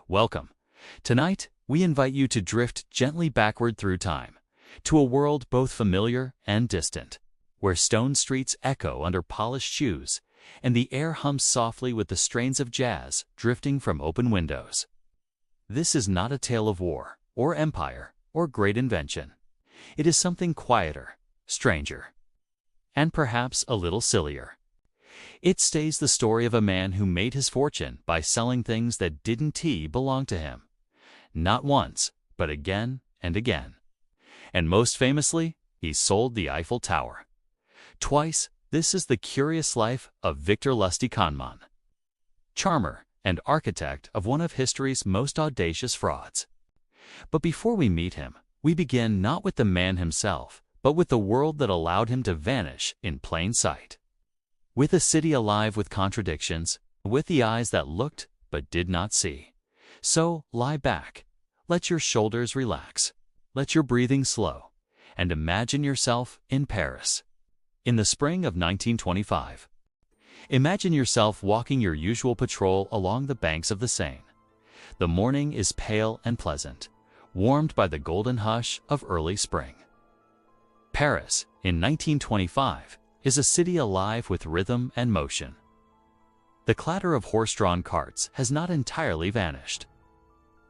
Welcome. Tonight, we invite you to drift gently backward through time, to a world both familiar and distant, where stone streets echo under polished shoes, and the air hums softly with the strains of jazz drifting from open windows. This is not a tale of war, or empire, or great invention. It is something quieter, stranger, and perhaps a little sillier. It stays the story of a man who made his fortune by selling things that didn't belong to him. Not once, but again and again. And most famously, he sold the Eiffel Tower. Twice. This is the curious life of Victor Lustig Conman, charmer and architect of one of history's most audacious frauds. But before we meet him, we begin not with the man himself, but with the world that allowed him to vanish in plain sight. With a city alive with contradictions, with the eyes that looked but did not see. So, lie back, let your shoulders relax, let your breathing slow, and imagine yourself in Paris. In the spring of 1925. Imagine yourself walking your usual patrol along the banks of the Seine. The morning is pale and pleasant, warmed by the golden hush of early spring. Paris, in 1925, is a city alive with rhythm and motion. The clatter of horse-drawn carts has not entirely vanished,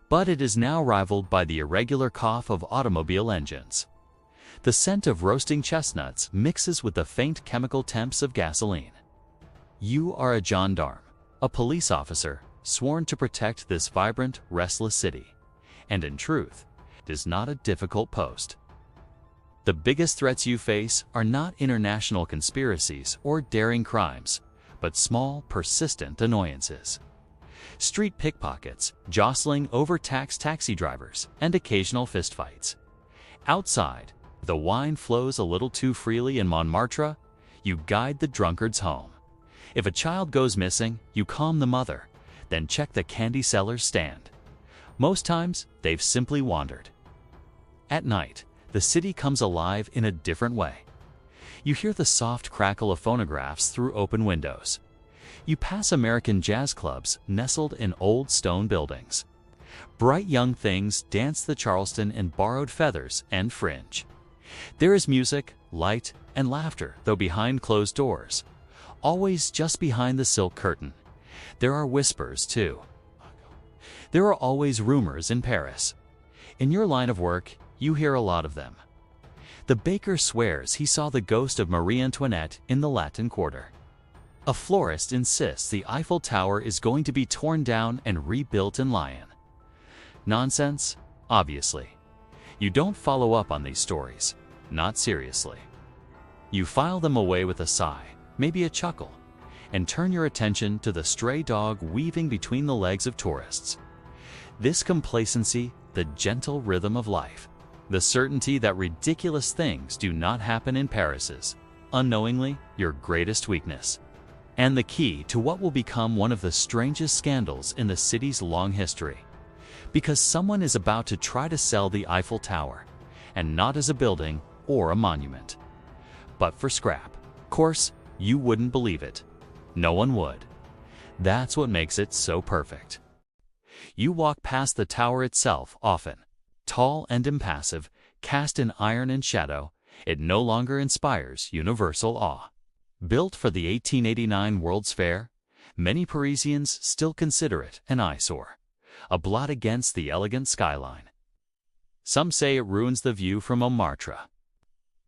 but it is now rivaled by the irregular cough of automobile engines. The scent of roasting chestnuts mixes with the faint chemical temps of gasoline. You are a gendarme, a police officer, sworn to protect this vibrant, restless city. And in truth, it is not a difficult post. The biggest threats you face are not international conspiracies or daring crimes, but small, persistent annoyances. Street pickpockets, jostling overtaxed taxi drivers, and occasional fistfights. Outside, the wine flows a little too freely in Montmartre, you guide the drunkards home. If a child goes missing, you calm the mother, then check the candy seller's stand. Most times, they've simply wandered. At night, the city comes alive in a different way. You hear the soft crackle of phonographs through open windows. You pass American jazz clubs nestled in old stone buildings. Bright young things dance the Charleston in borrowed feathers and fringe. There is music, light, and laughter, though behind closed doors. Always just behind the silk curtain. There are whispers, too. There are always rumors in Paris. In your line of work, you hear a lot of them. The baker swears he saw the ghost of Marie Antoinette in the Latin Quarter. A florist insists the Eiffel Tower is going to be torn down and rebuilt in Lyon. Nonsense? Obviously. You don't follow up on these stories. Not seriously. You file them away with a sigh, maybe a chuckle, and turn your attention to the stray dog weaving between the legs of tourists. This complacency, the gentle rhythm of life, the certainty that ridiculous things do not happen in Paris is, unknowingly, your greatest weakness. And the key to what will become one of the strangest scandals in the city's long history. Because someone is about to try to sell the Eiffel Tower, and not as a building or a monument, but for scrap. Of course, you wouldn't believe it. No one would. That's what makes it so perfect. You walk past the tower itself often. Tall and impassive, cast in iron and shadow, it no longer inspires universal awe. Built for the 1889 World's Fair, many Parisians still consider it an eyesore, a blot against the elegant skyline. Some say it ruins the view from Montmartre.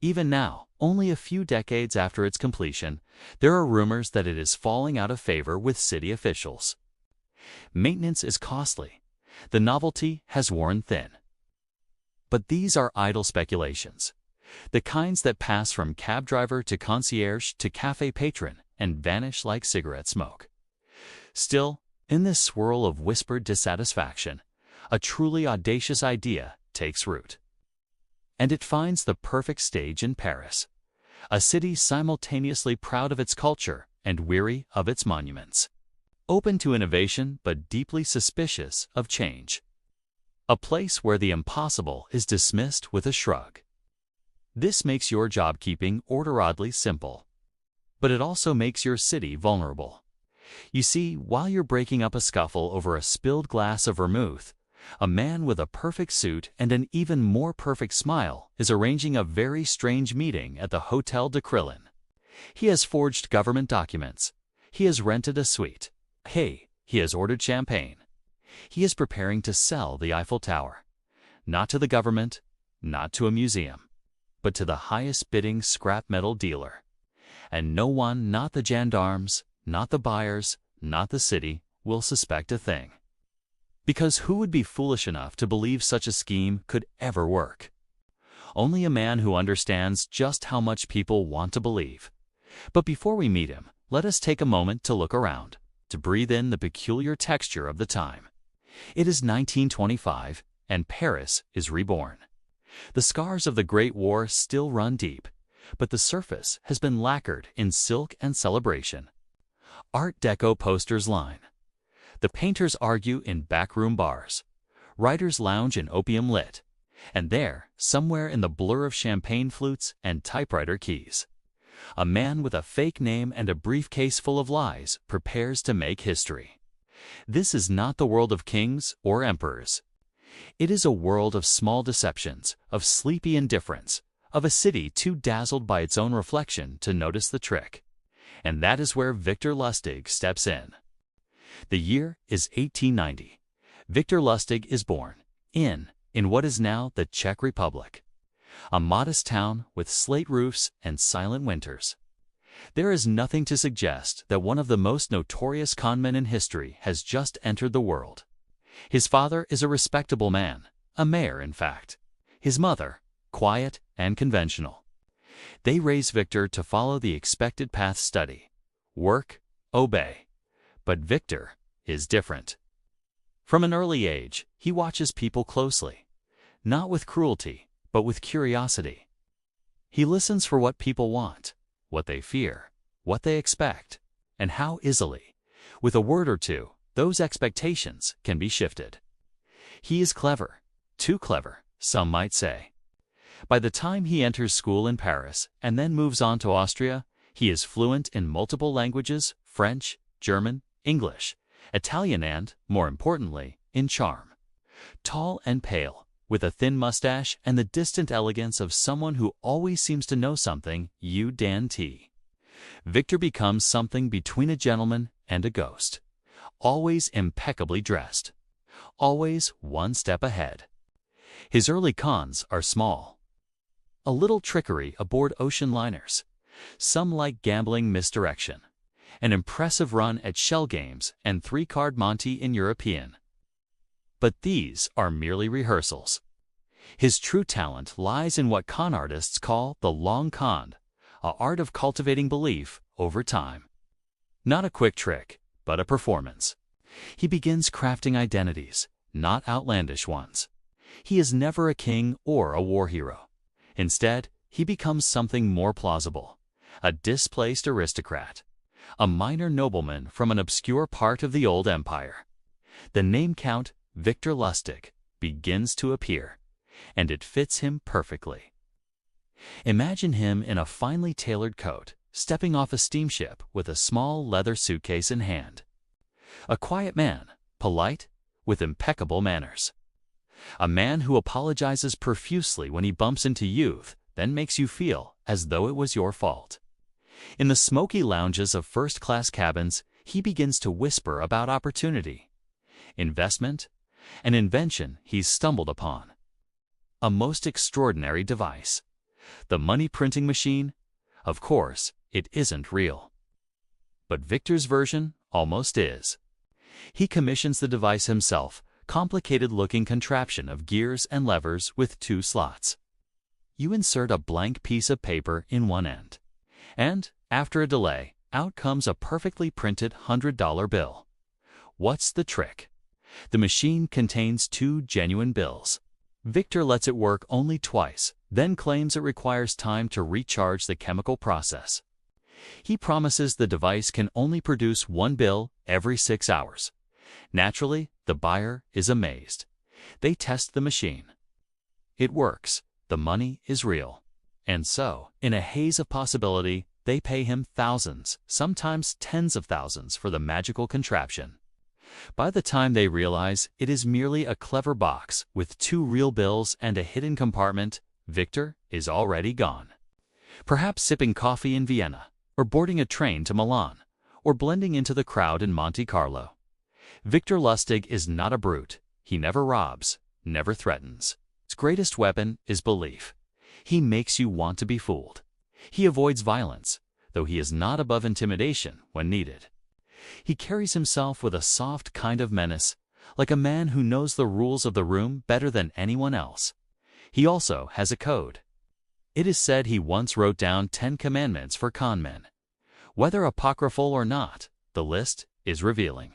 Even now, only a few decades after its completion, there are rumors that it is falling out of favor with city officials. Maintenance is costly. The novelty has worn thin. But these are idle speculations, the kinds that pass from cab driver to concierge to cafe patron and vanish like cigarette smoke. Still, in this swirl of whispered dissatisfaction, a truly audacious idea takes root. And it finds the perfect stage in Paris, a city simultaneously proud of its culture and weary of its monuments, open to innovation but deeply suspicious of change. A place where the impossible is dismissed with a shrug. This makes your job-keeping order oddly simple. But it also makes your city vulnerable. You see, while you're breaking up a scuffle over a spilled glass of vermouth, a man with a perfect suit and an even more perfect smile is arranging a very strange meeting at the Hotel de Crillon. He has forged government documents. He has rented a suite. Hey, he has ordered champagne. He is preparing to sell the Eiffel Tower. Not to the government, not to a museum, but to the highest bidding scrap metal dealer. And no one, not the gendarmes, not the buyers, not the city, will suspect a thing. Because who would be foolish enough to believe such a scheme could ever work? Only a man who understands just how much people want to believe. But before we meet him, let us take a moment to look around, to breathe in the peculiar texture of the time. It is 1925, and Paris is reborn. The scars of the Great War still run deep, but the surface has been lacquered in silk and celebration. Art Deco posters line. The painters argue in backroom bars. Writers lounge in opium lit. And there, somewhere in the blur of champagne flutes and typewriter keys, a man with a fake name and a briefcase full of lies prepares to make history. This is not the world of kings or emperors. It is a world of small deceptions, of sleepy indifference, of a city too dazzled by its own reflection to notice the trick. And that is where Victor Lustig steps in. The year is 1890. Victor Lustig is born in what is now the Czech Republic, a modest town with slate roofs and silent winters. There is nothing to suggest that one of the most notorious conmen in history has just entered the world. His father is a respectable man, a mayor in fact. His mother, quiet and conventional. They raise Victor to follow the expected path: study, work, obey. But Victor is different. From an early age, he watches people closely, not with cruelty, but with curiosity. He listens for what people want, what they fear, what they expect, and how easily, with a word or two, those expectations can be shifted. He is clever, too clever, some might say. By the time he enters school in Paris and then moves on to Austria, he is fluent in multiple languages: French, German, English, Italian, and, more importantly, in charm. Tall and pale, with a thin mustache and the distant elegance of someone who always seems to know something, you Dan T. Victor becomes something between a gentleman and a ghost. Always impeccably dressed. Always one step ahead. His early cons are small. A little trickery aboard ocean liners. Some like gambling misdirection. An impressive run at shell games and 3-card Monte in European. But these are merely rehearsals. His true talent lies in what con artists call the long con, an art of cultivating belief over time. Not a quick trick, but a performance. He begins crafting identities, not outlandish ones. He is never a king or a war hero. Instead, he becomes something more plausible: a displaced aristocrat, a minor nobleman from an obscure part of the old empire. The name Count Victor Lustig begins to appear, and it fits him perfectly. Imagine him in a finely tailored coat, stepping off a steamship with a small leather suitcase in hand. A quiet man, polite, with impeccable manners. A man who apologizes profusely when he bumps into youth, then makes you feel as though it was your fault. In the smoky lounges of first-class cabins, he begins to whisper about opportunity, investment, an invention he's stumbled upon. A most extraordinary device. The money printing machine? Of course, it isn't real. But Victor's version almost is. He commissions the device himself, complicated-looking contraption of gears and levers with 2 slots. You insert a blank piece of paper in one end, and, after a delay, out comes a perfectly printed $100 bill. What's the trick? The machine contains 2 genuine bills. Victor lets it work only twice, then claims it requires time to recharge the chemical process. He promises the device can only produce 1 bill every 6 hours. Naturally, the buyer is amazed. They test the machine. It works. The money is real. And so, in a haze of possibility, they pay him thousands, sometimes tens of thousands for the magical contraption. By the time they realize it is merely a clever box with 2 real bills and a hidden compartment, Victor is already gone. Perhaps sipping coffee in Vienna, or boarding a train to Milan, or blending into the crowd in Monte Carlo. Victor Lustig is not a brute. He never robs, never threatens. His greatest weapon is belief. He makes you want to be fooled. He avoids violence, though he is not above intimidation when needed. He carries himself with a soft kind of menace, like a man who knows the rules of the room better than anyone else. He also has a code. It is said he once wrote down 10 commandments for Conman. Whether apocryphal or not, the list is revealing.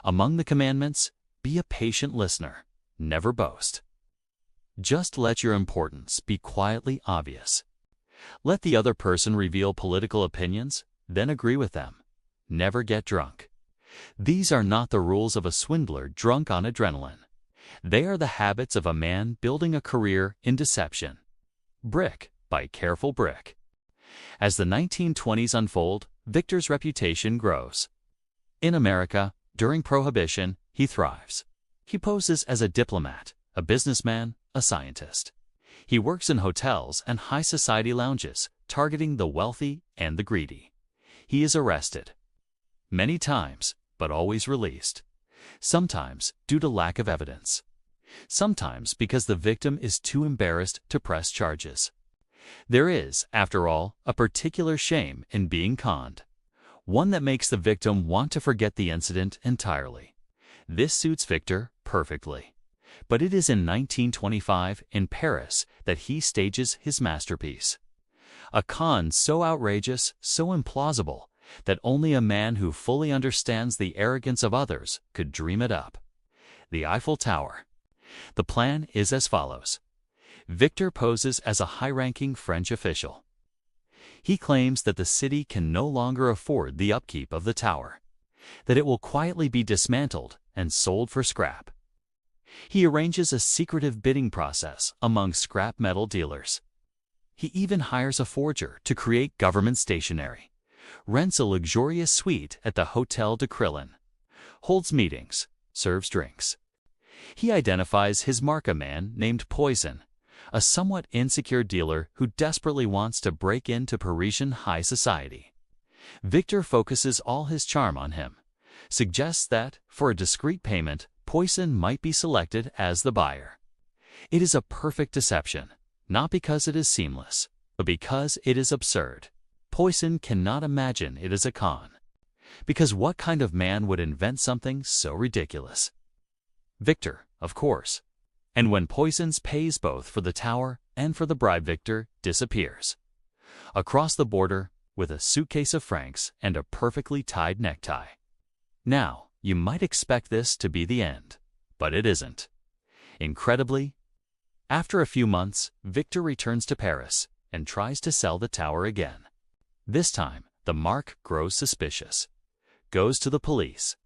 Among the commandments, be a patient listener, never boast. Just let your importance be quietly obvious. Let the other person reveal political opinions, then agree with them. Never get drunk. These are not the rules of a swindler drunk on adrenaline. They are the habits of a man building a career in deception. Brick by careful brick. As the 1920s unfold, Victor's reputation grows. In America, during Prohibition, he thrives. He poses as a diplomat, a businessman, a scientist. He works in hotels and high society lounges, targeting the wealthy and the greedy. He is arrested. Many times, but always released. Sometimes due to lack of evidence. Sometimes because the victim is too embarrassed to press charges. There is, after all, a particular shame in being conned. One that makes the victim want to forget the incident entirely. This suits Victor perfectly. But it is in 1925 in Paris that he stages his masterpiece. A con so outrageous, so implausible, that only a man who fully understands the arrogance of others could dream it up. The Eiffel Tower. The plan is as follows. Victor poses as a high-ranking French official. He claims that the city can no longer afford the upkeep of the tower, that it will quietly be dismantled and sold for scrap. He arranges a secretive bidding process among scrap metal dealers. He even hires a forger to create government stationery, rents a luxurious suite at the Hotel de Crillon, holds meetings, serves drinks. He identifies his marca man named Poison, a somewhat insecure dealer who desperately wants to break into Parisian high society. Victor focuses all his charm on him, suggests that, for a discreet payment, Poison might be selected as the buyer. It is a perfect deception, not because it is seamless, but because it is absurd. Poison cannot imagine it is a con. Because what kind of man would invent something so ridiculous? Victor, of course. And when Poisons pays both for the tower and for the bribe, Victor disappears. Across the border, with a suitcase of francs and a perfectly tied necktie. Now, you might expect this to be the end, but it isn't. Incredibly, after a few months, Victor returns to Paris and tries to sell the tower again. This time, the mark grows suspicious, goes to the police.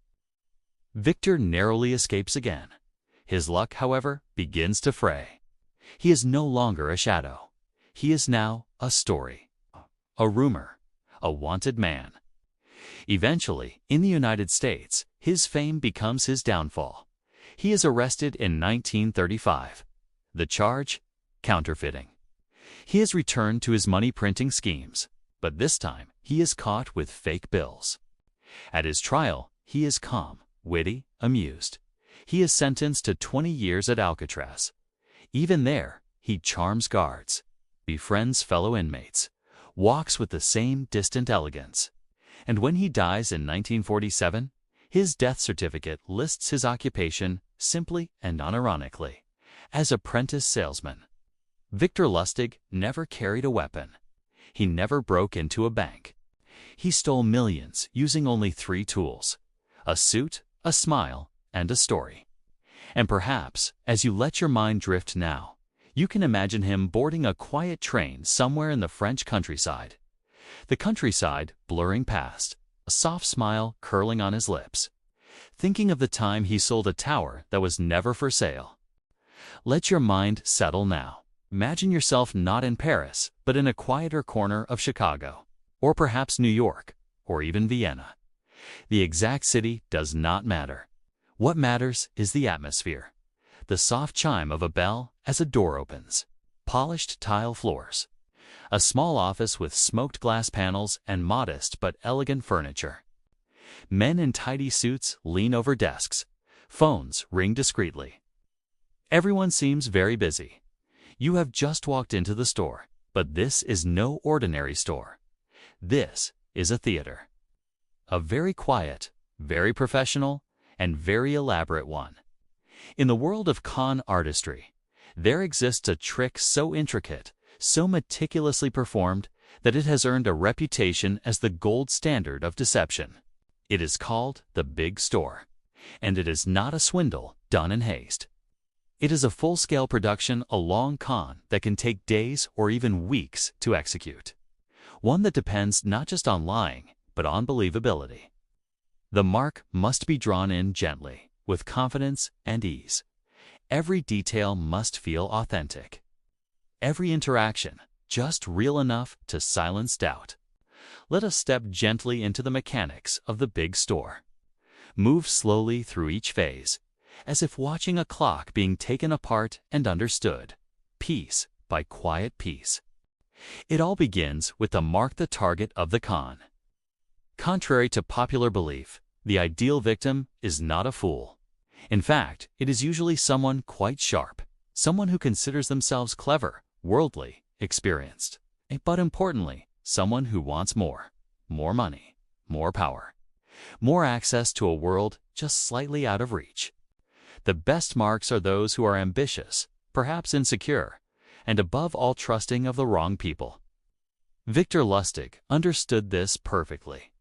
Victor narrowly escapes again. His luck, however, begins to fray. He is no longer a shadow. He is now a story, a rumor, a wanted man. Eventually, in the United States, his fame becomes his downfall. He is arrested in 1935. The charge? Counterfeiting. He is returned to his money-printing schemes, but this time he is caught with fake bills. At his trial, he is calm, witty, amused. He is sentenced to 20 years at Alcatraz. Even there, he charms guards, befriends fellow inmates, walks with the same distant elegance. And when he dies in 1947, his death certificate lists his occupation simply and unironically as apprentice salesman. Victor Lustig never carried a weapon. He never broke into a bank. He stole millions using only 3 tools: a suit, a smile, and a story. And perhaps, as you let your mind drift now, you can imagine him boarding a quiet train somewhere in the French countryside. The countryside blurring past, a soft smile curling on his lips, thinking of the time he sold a tower that was never for sale. Let your mind settle now. Imagine yourself not in Paris, but in a quieter corner of Chicago. or perhaps New York, or even Vienna. The exact city does not matter. What matters is the atmosphere. The soft chime of a bell as a door opens. Polished tile floors. A small office with smoked glass panels and modest but elegant furniture. Men in tidy suits lean over desks. Phones ring discreetly. Everyone seems very busy. You have just walked into the store, but this is no ordinary store. This is a theater. A very quiet, very professional, and very elaborate one. In the world of con artistry, there exists a trick so intricate, so meticulously performed, that it has earned a reputation as the gold standard of deception. It is called the big store, and it is not a swindle done in haste. It is a full-scale production, a long con that can take days or even weeks to execute. One that depends not just on lying, but on believability. The mark must be drawn in gently, with confidence and ease. Every detail must feel authentic. Every interaction just real enough to silence doubt. Let us step gently into the mechanics of the big store. Move slowly through each phase, as if watching a clock being taken apart and understood, piece by quiet piece. It all begins with the mark, the target of the con. Contrary to popular belief, the ideal victim is not a fool. In fact, it is usually someone quite sharp, someone who considers themselves clever, worldly, experienced, but importantly, someone who wants more money, more power, more access to a world just slightly out of reach. The best marks are those who are ambitious, perhaps insecure, and above all trusting of the wrong people. Victor Lustig understood this perfectly.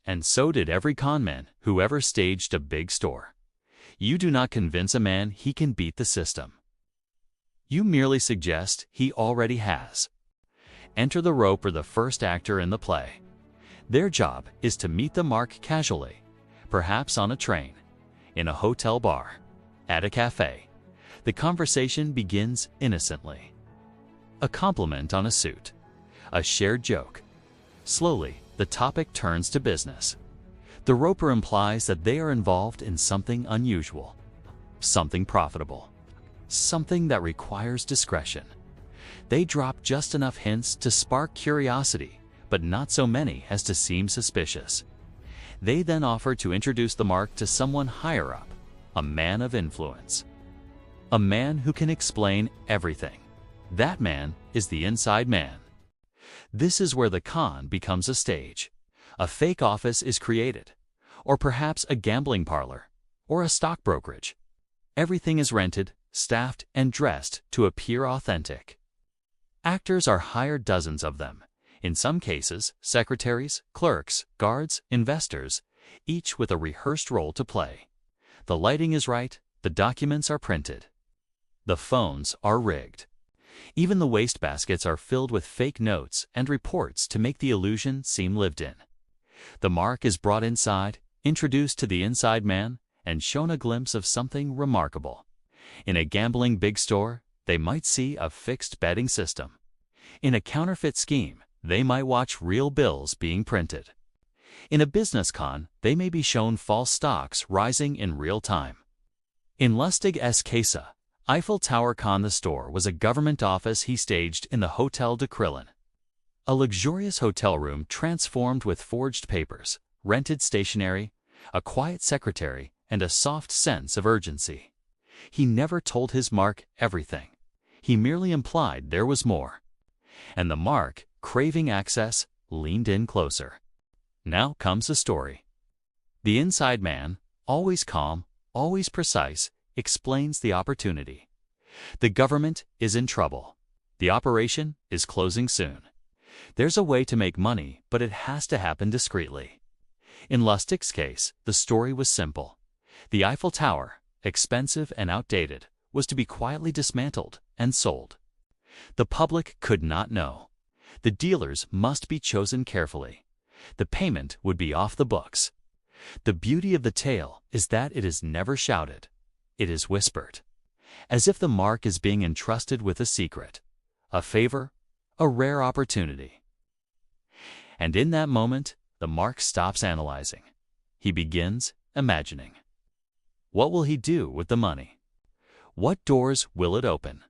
And so did every conman who ever staged a big store. You do not convince a man he can beat the system. You merely suggest he already has. Enter the rope or the first actor in the play. Their job is to meet the mark casually, perhaps on a train, in a hotel bar, at a cafe. The conversation begins innocently. A compliment on a suit, a shared joke. Slowly, the topic turns to business. The roper implies that they are involved in something unusual, something profitable, something that requires discretion. They drop just enough hints to spark curiosity, but not so many as to seem suspicious. They then offer to introduce the mark to someone higher up, a man of influence. A man who can explain everything. That man is the inside man. This is where the con becomes a stage. A fake office is created, or perhaps a gambling parlor, or a stock brokerage. Everything is rented, staffed, and dressed to appear authentic. Actors are hired, dozens of them. In some cases, secretaries, clerks, guards, investors, each with a rehearsed role to play. The lighting is right, the documents are printed. The phones are rigged. Even the wastebaskets are filled with fake notes and reports to make the illusion seem lived in. The mark is brought inside, introduced to the inside man, and shown a glimpse of something remarkable. In a gambling big store, they might see a fixed betting system. In a counterfeit scheme, they might watch real bills being printed. In a business con, they may be shown false stocks rising in real time. In Lustig's case, Eiffel Tower con, the store was a government office he staged in the Hotel de Crillon. A luxurious hotel room transformed with forged papers, rented stationery, a quiet secretary, and a soft sense of urgency. He never told his mark everything. He merely implied there was more. And the mark, craving access, leaned in closer. Now comes the story. The inside man, always calm, always precise, explains the opportunity. The government is in trouble. The operation is closing soon. There's a way to make money, but it has to happen discreetly. In Lustig's case, the story was simple. The Eiffel Tower, expensive and outdated, was to be quietly dismantled and sold. The public could not know. The dealers must be chosen carefully. The payment would be off the books. The beauty of the tale is that it is never shouted. It is whispered, as if the mark is being entrusted with a secret, a favor, a rare opportunity. And in that moment, the Mark stops analyzing. He begins imagining. What will he do with the money? What doors will it open?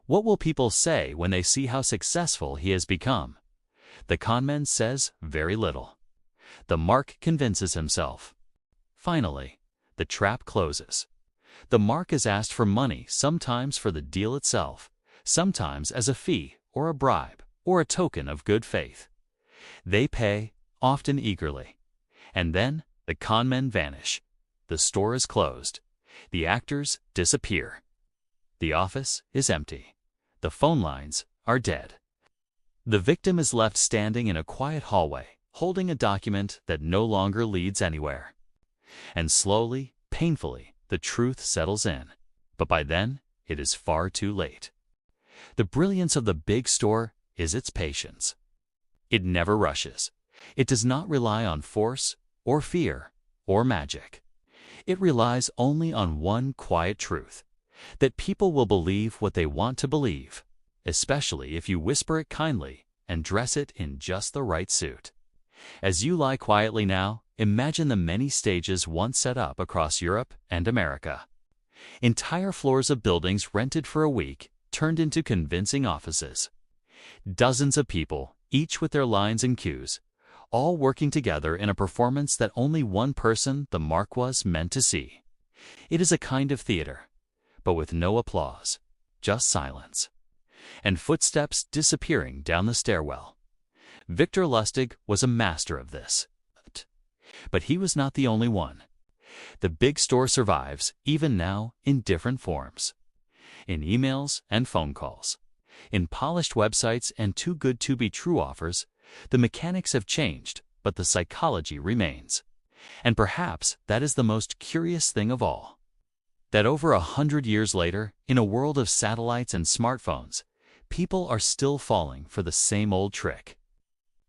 What will people say when they see how successful he has become? The conman says very little. The Mark convinces himself. Finally, the trap closes. The Mark is asked for money, sometimes for the deal itself, sometimes as a fee or a bribe or a token of good faith. They pay, often eagerly. And then the conmen vanish. The store is closed. The actors disappear. The office is empty. The phone lines are dead. The victim is left standing in a quiet hallway, holding a document that no longer leads anywhere. And slowly, painfully, the truth settles in. But by then, it is far too late. The brilliance of the big store is its patience. It never rushes. It does not rely on force or fear or magic. It relies only on one quiet truth, that people will believe what they want to believe, especially if you whisper it kindly and dress it in just the right suit. As you lie quietly now, imagine the many stages once set up across Europe and America. Entire floors of buildings rented for a week turned into convincing offices. Dozens of people, each with their lines and cues, all working together in a performance that only one person, the Mark, was meant to see. It is a kind of theater, but with no applause, just silence, and footsteps disappearing down the stairwell. Victor Lustig was a master of this. But he was not the only one. The big store survives, even now, in different forms. In emails and phone calls, in polished websites and too good to be true offers, the mechanics have changed, but the psychology remains. And perhaps that is the most curious thing of all. That over 100 years later, in a world of satellites and smartphones, people are still falling for the same old trick.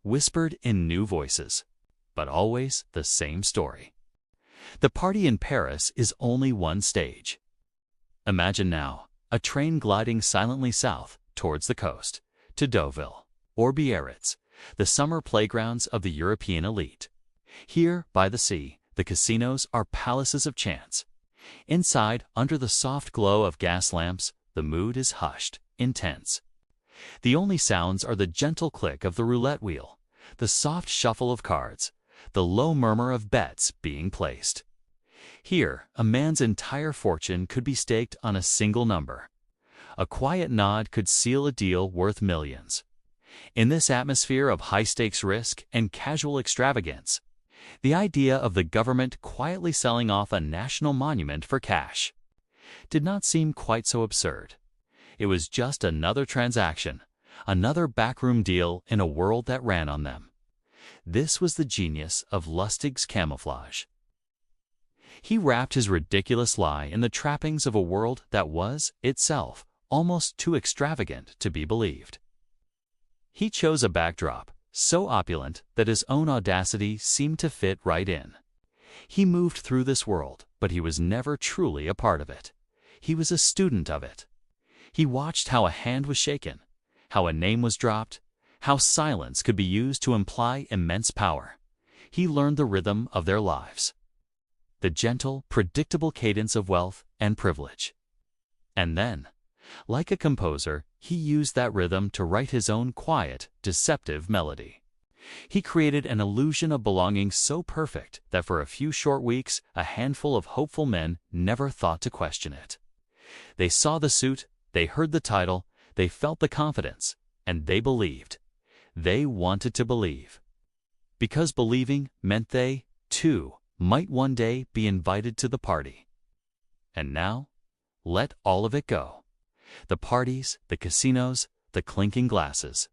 Whispered in new voices, but always the same story. The party in Paris is only one stage. Imagine now a train gliding silently south towards the coast, to Deauville or Biarritz, the summer playgrounds of the European elite. Here, by the sea, the casinos are palaces of chance. Inside, under the soft glow of gas lamps, the mood is hushed, intense. The only sounds are the gentle click of the roulette wheel, the soft shuffle of cards, the low murmur of bets being placed. Here, a man's entire fortune could be staked on a single number. A quiet nod could seal a deal worth millions. In this atmosphere of high-stakes risk and casual extravagance, the idea of the government quietly selling off a national monument for cash did not seem quite so absurd. It was just another transaction, another backroom deal in a world that ran on them. This was the genius of Lustig's camouflage. He wrapped his ridiculous lie in the trappings of a world that was, itself, almost too extravagant to be believed. He chose a backdrop so opulent that his own audacity seemed to fit right in. He moved through this world, but he was never truly a part of it. He was a student of it. He watched how a hand was shaken, how a name was dropped, how silence could be used to imply immense power. He learned the rhythm of their lives, the gentle, predictable cadence of wealth and privilege. And then, like a composer, he used that rhythm to write his own quiet, deceptive melody. He created an illusion of belonging so perfect that for a few short weeks, a handful of hopeful men never thought to question it. They saw the suit, they heard the title, they felt the confidence, and they believed. They wanted to believe. Because believing meant they, too, might one day be invited to the party. And now, let all of it go. The parties, the casinos, the clinking glasses.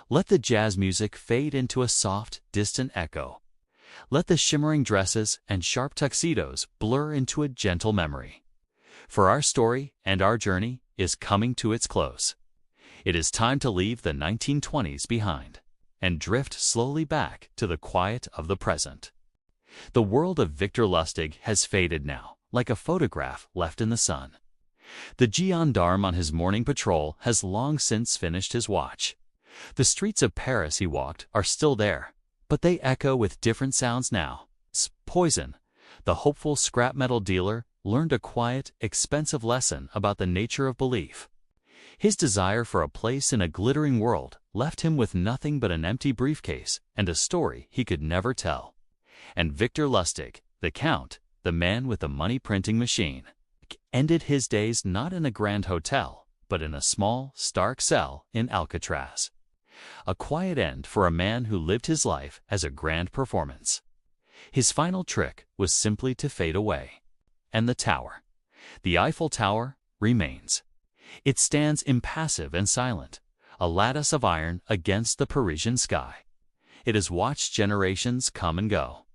Let the jazz music fade into a soft, distant echo. Let the shimmering dresses and sharp tuxedos blur into a gentle memory. For our story and our journey is coming to its close. It is time to leave the 1920s behind and drift slowly back to the quiet of the present. The world of Victor Lustig has faded now, like a photograph left in the sun. The gendarme on his morning patrol has long since finished his watch. The streets of Paris he walked are still there, but they echo with different sounds now. Poison, the hopeful scrap metal dealer, learned a quiet, expensive lesson about the nature of belief. His desire for a place in a glittering world left him with nothing but an empty briefcase and a story he could never tell. And Victor Lustig, the Count, the man with the money-printing machine, ended his days not in a grand hotel, but in a small, stark cell in Alcatraz. A quiet end for a man who lived his life as a grand performance. His final trick was simply to fade away. And the tower, the Eiffel Tower, remains. It stands impassive and silent, a lattice of iron against the Parisian sky. It has watched generations come and go.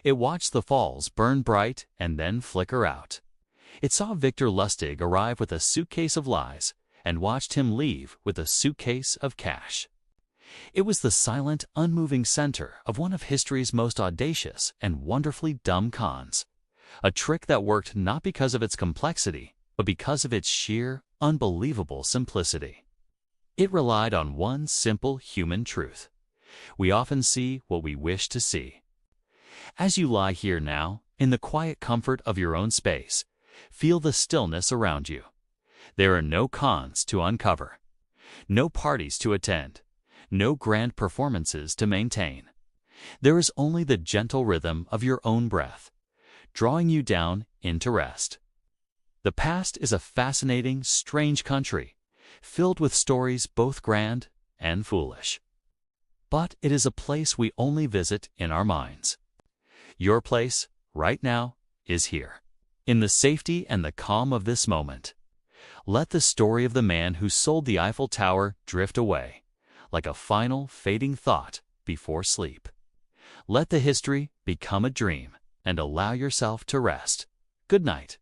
It watched the falls burn bright and then flicker out. It saw Victor Lustig arrive with a suitcase of lies and watched him leave with a suitcase of cash. It was the silent, unmoving center of one of history's most audacious and wonderfully dumb cons. A trick that worked not because of its complexity, but because of its sheer, unbelievable simplicity. It relied on one simple human truth. We often see what we wish to see. As you lie here now, in the quiet comfort of your own space, feel the stillness around you. There are no cons to uncover, no parties to attend, no grand performances to maintain. There is only the gentle rhythm of your own breath, drawing you down into rest. The past is a fascinating, strange country, filled with stories both grand and foolish. But it is a place we only visit in our minds. Your place, right now, is here. In the safety and the calm of this moment, let the story of the man who sold the Eiffel Tower drift away, like a final, fading thought before sleep. Let the history become a dream, and allow yourself to rest. Good night.